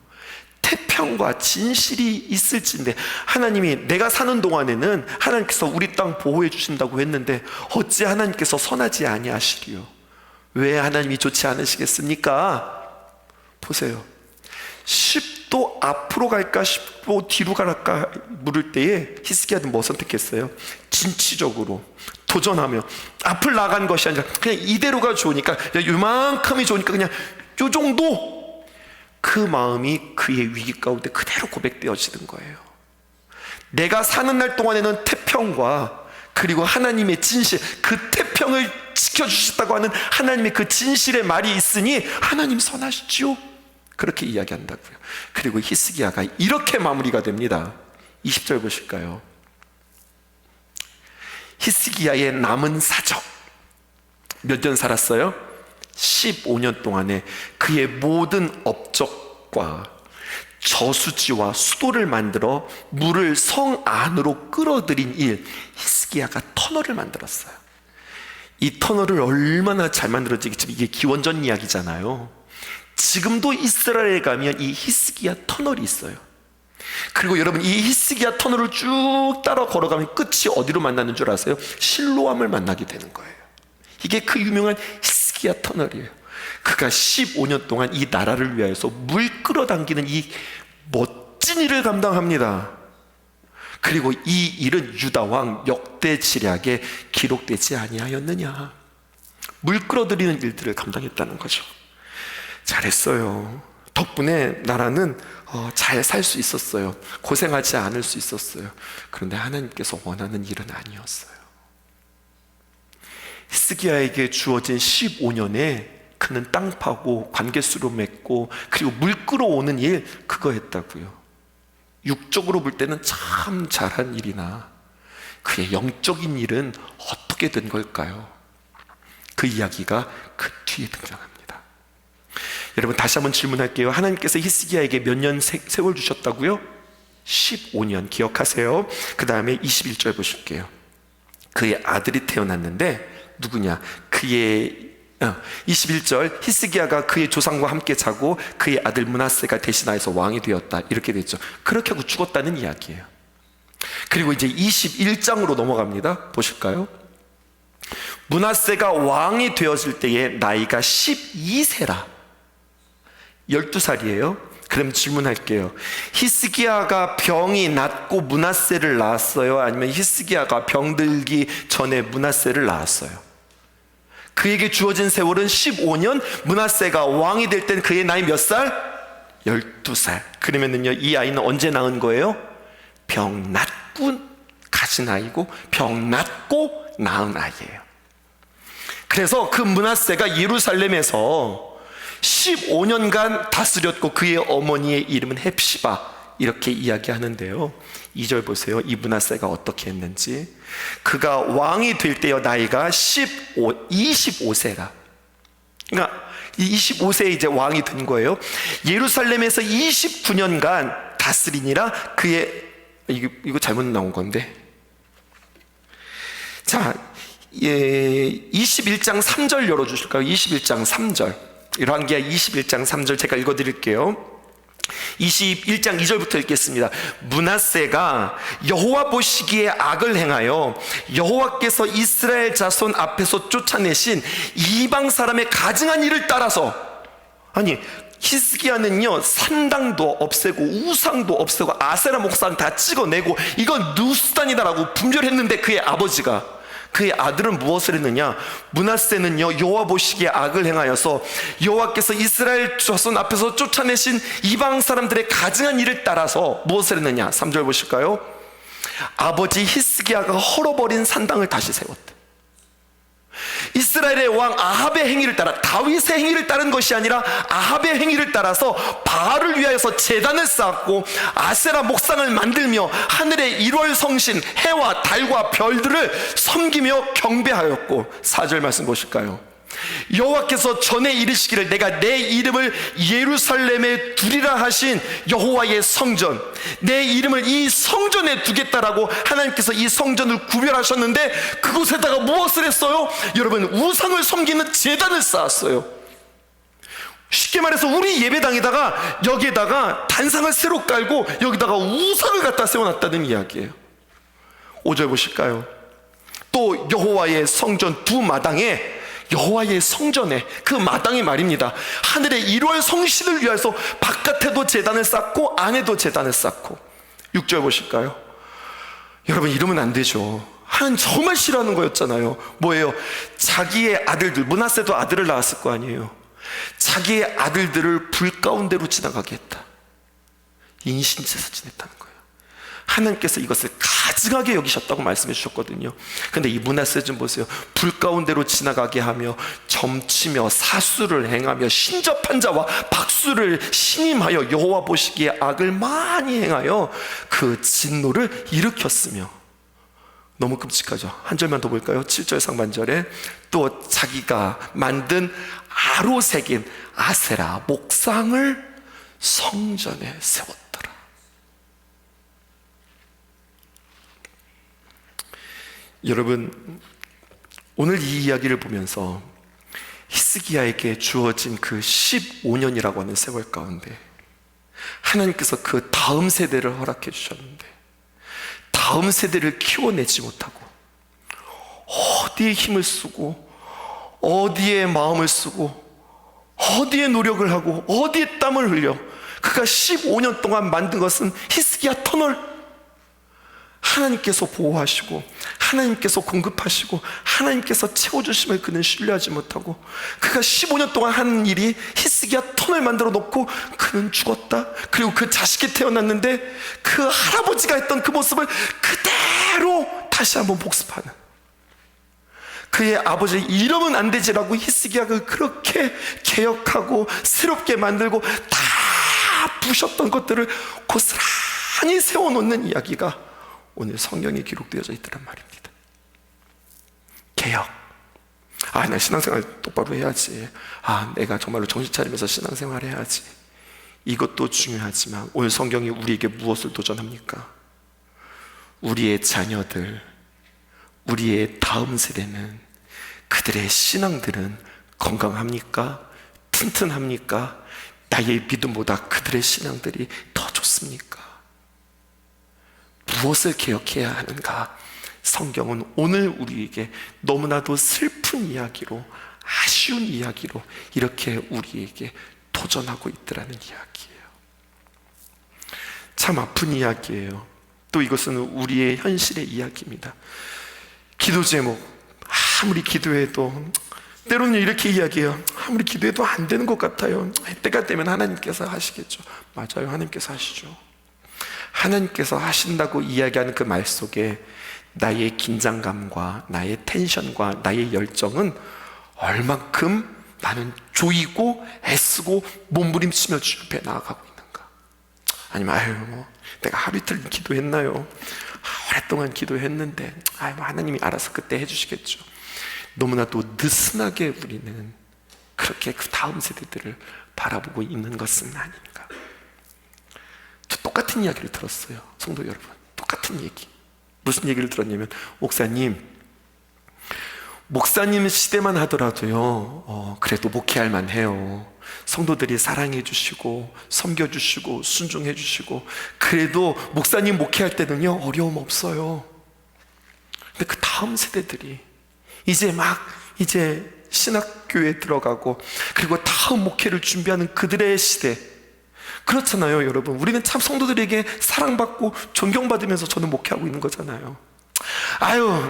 태평과 진실이 있을진데, 하나님이 내가 사는 동안에는 하나님께서 우리 땅 보호해 주신다고 했는데 어찌 하나님께서 선하지 아니하시리요? 왜 하나님이 좋지 않으시겠습니까? 보세요. 10도 앞으로 갈까 10도 뒤로 갈까 물을 때에 히스기야는 뭐 선택했어요? 진취적으로 도전하며 앞을 나간 것이 아니라 그냥 이대로가 좋으니까, 요만큼이 좋으니까 그냥 요 정도, 그 마음이 그의 위기 가운데 그대로 고백되어지는 거예요. 내가 사는 날 동안에는 태평과 그리고 하나님의 진실, 그 태평을 지켜주셨다고 하는 하나님의 그 진실의 말이 있으니 하나님 선하시지요, 그렇게 이야기한다고요. 그리고 히스기야가 이렇게 마무리가 됩니다. 20절 보실까요? 히스기야의 남은 사적, 몇 년 살았어요? 15년 동안에 그의 모든 업적과 저수지와 수도를 만들어 물을 성 안으로 끌어들인 일, 히스기야가 터널을 만들었어요. 이 터널을 얼마나 잘 만들었지, 이게 기원전 이야기잖아요. 지금도 이스라엘에 가면 이 히스기야 터널이 있어요. 그리고 여러분, 이 히스기야 터널을 쭉 따라 걸어가면 끝이 어디로 만나는 줄 아세요? 실로암을 만나게 되는 거예요. 이게 그 유명한 히스기야 터널이에요. 그가 15년 동안 이 나라를 위하여서 물 끌어당기는 이 멋진 일을 감당합니다. 그리고 이 일은 유다왕 역대지략에 기록되지 아니하였느냐? 물 끌어들이는 일들을 감당했다는 거죠. 잘했어요. 덕분에 나라는 잘 살 수 있었어요. 고생하지 않을 수 있었어요. 그런데 하나님께서 원하는 일은 아니었어요. 히스기야에게 주어진 15년에 그는 땅 파고 관계수로 맺고 그리고 물 끌어오는 일, 그거 했다고요. 육적으로 볼 때는 참 잘한 일이나 그의 영적인 일은 어떻게 된 걸까요? 그 이야기가 그 뒤에 등장합니다. 여러분, 다시 한번 질문할게요. 하나님께서 히스기야에게 몇 년 세월 주셨다고요? 15년. 기억하세요. 그 다음에 21절 보실게요. 그의 아들이 태어났는데 누구냐? 21절, 히스기야가 그의 조상과 함께 자고 그의 아들 므낫세가 대신하여서 왕이 되었다, 이렇게 됐죠. 그렇게 하고 죽었다는 이야기예요. 그리고 이제 21장으로 넘어갑니다. 보실까요? 므낫세가 왕이 되었을 때의 나이가 12세라 12살이에요 그럼 질문할게요. 히스기야가 병이 낫고 므낫세를 낳았어요? 아니면 히스기야가 병들기 전에 므낫세를 낳았어요? 그에게 주어진 세월은 15년, 므낫세가 왕이 될 땐 그의 나이 몇 살? 12살. 그러면은요, 이 아이는 언제 낳은 거예요? 병 낫고 가진 아이고 병 낫고 낳은 아이예요. 그래서 그 므낫세가 예루살렘에서 15년간 다스렸고 그의 어머니의 이름은 헵시바, 이렇게 이야기하는데요. 2절 보세요. 이 므낫세가 어떻게 했는지. 그가 왕이 될 때의 나이가 25세라. 그러니까 25세에 이제 왕이 된 거예요. 예루살렘에서 29년간 다스리니라 그의, 이거 잘못 나온 건데. 자, 21장 3절 열어주실까요? 21장 3절. 열왕기하 21장 3절 제가 읽어드릴게요. 21장 2절부터 읽겠습니다. 므낫세가 여호와 보시기에 악을 행하여 여호와께서 이스라엘 자손 앞에서 쫓아내신 이방 사람의 가증한 일을 따라서, 아니 히스기야는요, 산당도 없애고 우상도 없애고 아세라 목상 다 찍어내고 이건 누수단이다라고 분별했는데 그의 아버지가, 그의 아들은 무엇을 했느냐? 므낫세는요, 여호와 보시기에 악을 행하여서 여호와께서 이스라엘 자손 앞에서 쫓아내신 이방 사람들의 가증한 일을 따라서 무엇을 했느냐? 3절 보실까요? 아버지 히스기야가 헐어버린 산당을 다시 세웠다. 이스라엘의 왕 아합의 행위를 따라, 다윗의 행위를 따른 것이 아니라 아합의 행위를 따라서 바알을 위하여서 제단을 쌓았고 아세라 목상을 만들며 하늘의 일월 성신 해와 달과 별들을 섬기며 경배하였고, 4절 말씀 보실까요? 여호와께서 전에 이르시기를 내가 내 이름을 예루살렘에 두리라 하신 여호와의 성전, 내 이름을 이 성전에 두겠다라고 하나님께서 이 성전을 구별하셨는데 그곳에다가 무엇을 했어요? 여러분, 우상을 섬기는 제단을 쌓았어요. 쉽게 말해서 우리 예배당에다가 여기에다가 단상을 새로 깔고 여기다가 우상을 갖다 세워놨다는 이야기예요. 5절 보실까요? 또 여호와의 성전 두 마당에, 여호와의 성전에, 그 마당이 말입니다, 하늘의 일월 성신을 위해서 바깥에도 제단을 쌓고 안에도 제단을 쌓고. 6절 보실까요? 여러분, 이러면 안 되죠. 하나님 정말 싫어하는 거였잖아요. 뭐예요? 자기의 아들들, 므낫세도 아들을 낳았을 거 아니에요. 자기의 아들들을 불 가운데로 지나가게 했다. 인신제사 지냈다는 거예요. 하나님께서 이것을 가증하게 여기셨다고 말씀해 주셨거든요. 근데 이 므낫세 좀 보세요. 불 가운데로 지나가게 하며 점치며 사수를 행하며 신접한 자와 박수를 신임하여 여호와 보시기에 악을 많이 행하여 그 진노를 일으켰으며. 너무 끔찍하죠. 한 절만 더 볼까요? 7절 상반절에 또 자기가 만든 아로 새긴 아세라 목상을 성전에 세웠더라. 여러분, 오늘 이 이야기를 보면서 히스기야에게 주어진 그 15년이라고 하는 세월 가운데 하나님께서 그 다음 세대를 허락해 주셨는데 다음 세대를 키워내지 못하고 어디에 힘을 쓰고 어디에 마음을 쓰고 어디에 노력을 하고 어디에 땀을 흘려 그가 15년 동안 만든 것은 히스기야 터널. 하나님께서 보호하시고 하나님께서 공급하시고 하나님께서 채워주심을 그는 신뢰하지 못하고 그가 15년 동안 한 일이 히스기야 터널 만들어 놓고 그는 죽었다. 그리고 그 자식이 태어났는데 그 할아버지가 했던 그 모습을 그대로 다시 한번 복습하는, 그의 아버지 이러면 안 되지라고 히스기야가 그렇게 개혁하고 새롭게 만들고 다 부셨던 것들을 고스란히 세워놓는 이야기가 오늘 성경에 기록되어져 있더란 말입니다. 개혁. 나 신앙생활 똑바로 해야지. 내가 정말로 정신 차리면서 신앙생활 해야지. 이것도 중요하지만 오늘 성경이 우리에게 무엇을 도전합니까? 우리의 자녀들, 우리의 다음 세대는, 그들의 신앙들은 건강합니까? 튼튼합니까? 나의 믿음보다 그들의 신앙들이 더 좋습니까? 무엇을 개혁해야 하는가? 성경은 오늘 우리에게 너무나도 슬픈 이야기로, 아쉬운 이야기로 이렇게 우리에게 도전하고 있더라는 이야기예요. 참 아픈 이야기예요. 또 이것은 우리의 현실의 이야기입니다. 기도 제목, 아무리 기도해도 때로는 이렇게 이야기해요. 아무리 기도해도 안 되는 것 같아요. 때가 되면 하나님께서 하시겠죠. 맞아요, 하나님께서 하시죠. 하나님께서 하신다고 이야기하는 그 말 속에 나의 긴장감과 나의 텐션과 나의 열정은 얼만큼 나는 조이고 애쓰고 몸부림치며 주 앞에 나아가고 있는가? 아니면 내가 하루 이틀 기도했나요? 오랫동안 기도했는데 하나님이 알아서 그때 해주시겠죠. 너무나도 느슨하게 우리는 그렇게 그 다음 세대들을 바라보고 있는 것은 아닌가? 저 똑같은 이야기를 들었어요. 성도 여러분, 똑같은 얘기. 무슨 얘기를 들었냐면, 목사님 시대만 하더라도요 그래도 목회할 만해요. 성도들이 사랑해 주시고 섬겨 주시고 순종해 주시고 그래도 목사님 목회할 때는요 어려움 없어요. 근데 그 다음 세대들이 이제 신학교에 들어가고 그리고 다음 목회를 준비하는 그들의 시대, 그렇잖아요 여러분. 우리는 참 성도들에게 사랑받고 존경받으면서 저는 목회하고 있는 거잖아요.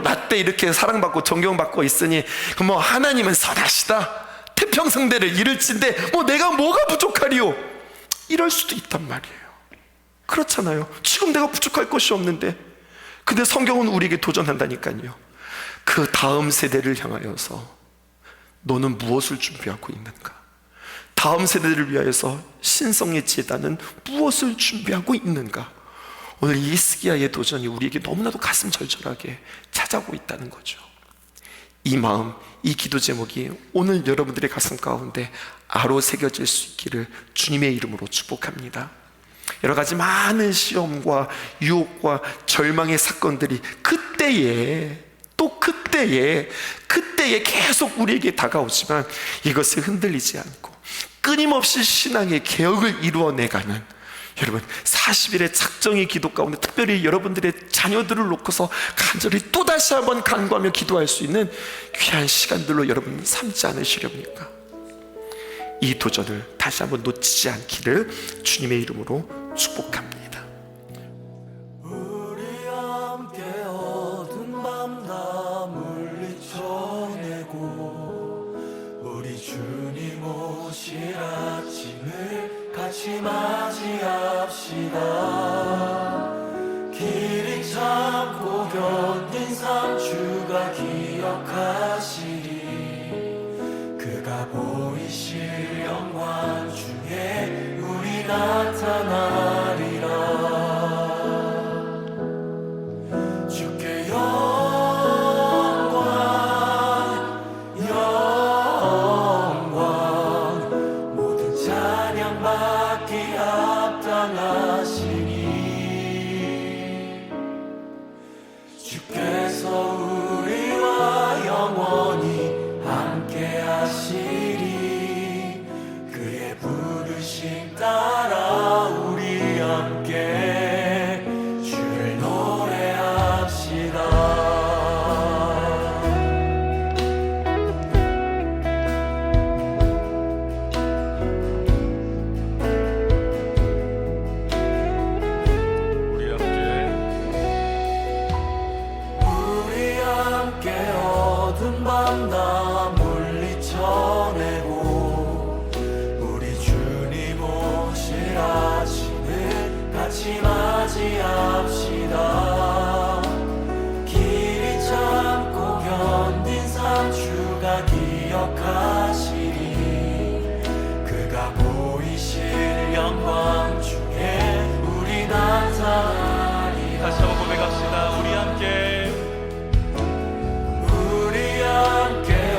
나 때 이렇게 사랑받고 존경받고 있으니 그럼 하나님은 선하시다, 태평성대를 이룰진데 내가 뭐가 부족하리요? 이럴 수도 있단 말이에요. 그렇잖아요. 지금 내가 부족할 것이 없는데. 근데 성경은 우리에게 도전한다니까요. 그 다음 세대를 향하여서 너는 무엇을 준비하고 있는가? 다음 세대를 위하여서 신성의 제단은 무엇을 준비하고 있는가? 오늘 이 히스기야의 도전이 우리에게 너무나도 가슴 절절하게 찾아오고 있다는 거죠. 이 마음, 이 기도 제목이 오늘 여러분들의 가슴 가운데 아로 새겨질 수 있기를 주님의 이름으로 축복합니다. 여러 가지 많은 시험과 유혹과 절망의 사건들이 그때에 계속 우리에게 다가오지만 이것에 흔들리지 않고 끊임없이 신앙의 개혁을 이루어내가는 여러분 40일의 작정의 기도 가운데 특별히 여러분들의 자녀들을 놓고서 간절히 또다시 한번 간구하며 기도할 수 있는 귀한 시간들로 여러분 삼지 않으시렵니까? 이 도전을 다시 한번 놓치지 않기를 주님의 이름으로 축복합니다. 우리 함께 어두운 밤 다 물리쳐내고 우리 주님 오실 아침을 같이 맞이합시다. 길이 참고 견딘 삶 주가 기억하시리. 그가 보이실 영광 중에 우리 나타나리라. 주께 영광 모든 찬양 받기 합당하시니 주께서 우리와 영원히 함께 하시리. 그의 부르심 따라 우리 함께 주를 노래합시다. 우리 함께 어두운 밤 다 물리쳐내고 우리 주님 오실 아침을 같이 맞이합시다. 길이 참고 견딘 삶 주가 기억하시리. 그가 보이실 영광 중에 우리 나타나리라. 다시 한번 고백합시다. 우리 함께 우리 함께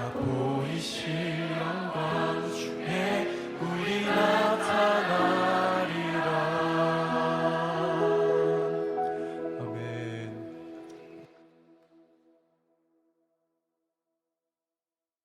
그가 보이실